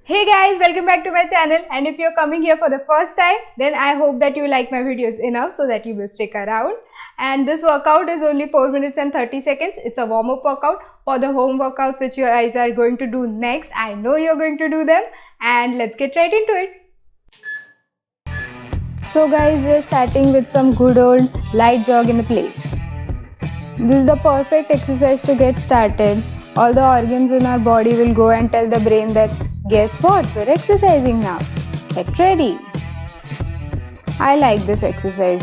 Hey guys, welcome back to my channel, and if you're coming here for the first time, then I hope that you like my videos enough so that you will stick around. And this workout is only 4 minutes and 30 seconds. It's a warm-up workout for the home workouts which you guys are going to do next. I know you're going to do them, and let's get right into it. So guys, we're starting with some good old light jog in place. This is the perfect exercise to get started. All the organs in our body will go and tell the brain that guess what, we're exercising now, so get ready. I like this exercise,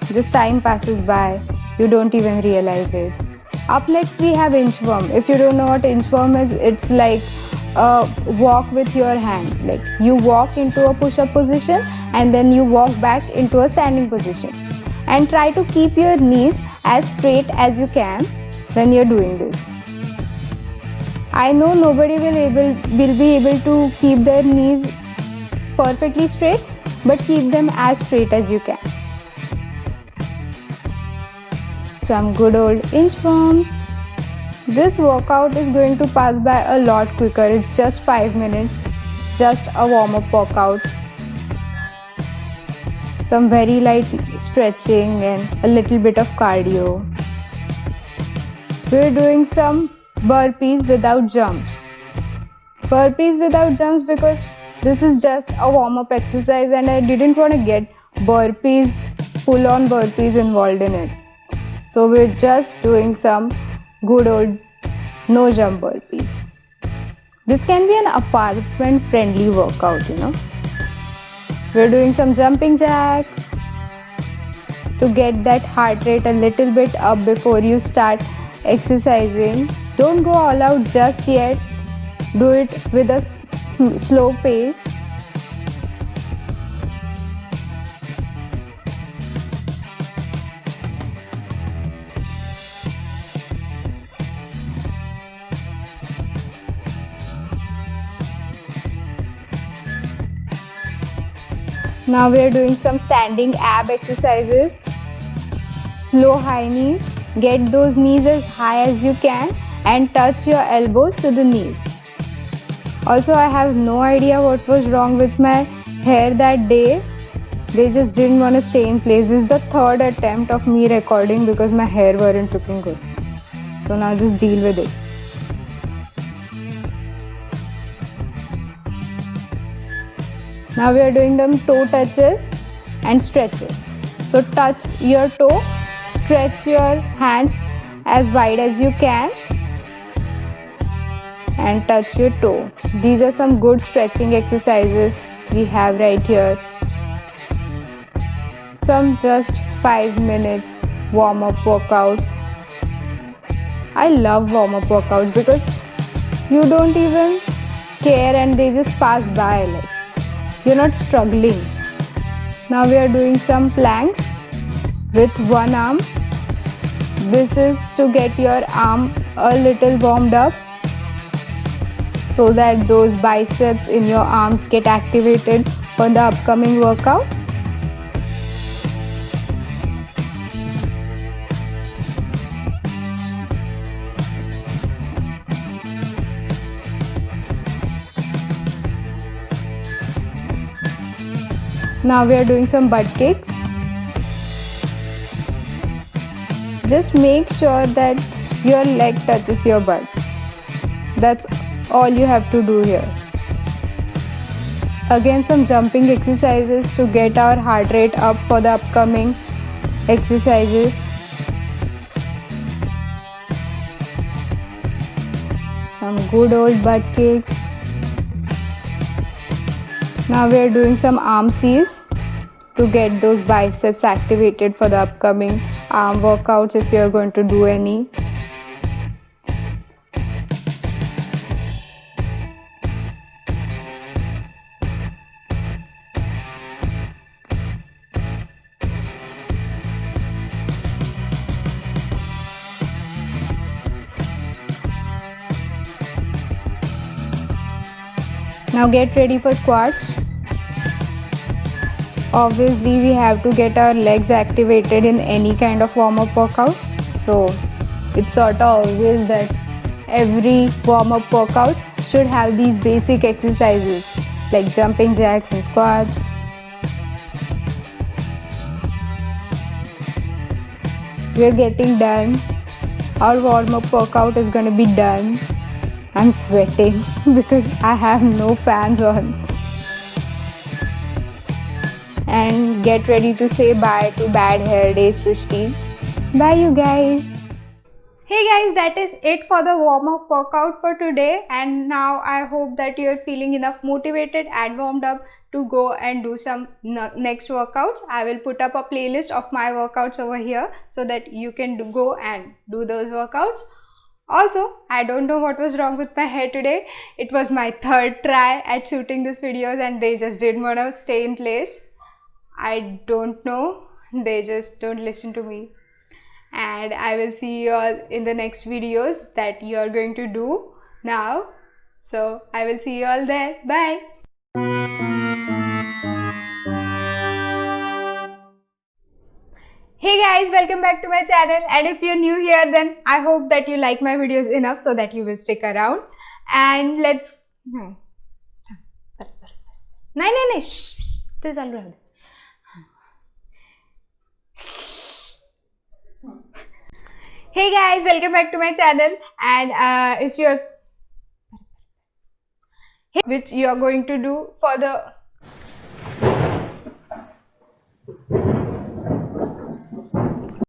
just time passes by, you don't even realize it. Up next we have inchworm. If you don't know what inchworm is, it's like a walk with your hands. Like you walk into a push-up position and then you walk back into a standing position. And try to keep your knees as straight as you can when you're doing this. I know nobody will be able to keep their knees perfectly straight, but keep them as straight as you can. Some good old inchworms. This workout is going to pass by a lot quicker. It's just 5 minutes, just a warm-up workout. Some very light stretching and a little bit of cardio. We're doing some burpees without jumps. Burpees without jumps because this is just a warm-up exercise and I didn't want to get burpees, full-on burpees involved in it. So we're just doing some good old no jump burpees. This can be an apartment-friendly workout, We're doing some jumping jacks to get that heart rate a little bit up before you start exercising. Don't go all out just yet. Do it with a slow pace. Now we are doing some standing ab exercises. Slow high knees. Get those knees as high as you can and touch your elbows to the knees. Also, I have no idea what was wrong with my hair that day. They just didn't want to stay in place. This is the third attempt of me recording because my hair weren't looking good. So now just deal with it. Now we are doing them toe touches and stretches. So touch your toe, stretch your hands as wide as you can and touch your toe. These are some good stretching exercises we have right here. Some just 5 minutes warm-up workout. I love warm-up workouts because you don't even care and they just pass by. Like you're not struggling. Now we are doing some planks with one arm. This is to get your arm a little warmed up so that those biceps in your arms get activated for the upcoming workout. Now we are doing some butt kicks. Just make sure that your leg touches your butt. That's all you have to do here. Again, some jumping exercises to get our heart rate up for the upcoming exercises. Some good old butt kicks. Now we are doing some arm Cs to get those biceps activated for the upcoming arm workouts if you are going to do any. Now get ready for squats. Obviously, we have to get our legs activated in any kind of warm-up workout. So it's sort of obvious that every warm-up workout should have these basic exercises like jumping jacks and squats. We're getting done. Our warm-up workout is gonna be done. I'm sweating because I have no fans on. And get ready to say bye to bad hair days, Srishti. Bye you guys. Hey guys, that is it for the warm-up workout for today, and now I hope that you're feeling enough motivated and warmed up to go and do some next workouts. I will put up a playlist of my workouts over here so that you can go and do those workouts. Also, I don't know what was wrong with my hair today. It was my third try at shooting these videos and they just didn't want to stay in place. I don't know, they just don't listen to me. And I will see you all in the next videos that you are going to do now. So I will see you all there. Bye. Hey guys, welcome back to my channel, and if you're new here, then I hope that you like my videos enough so that you will stick around. And let's Hey guys, welcome back to my channel, and if you're which you are going to do for the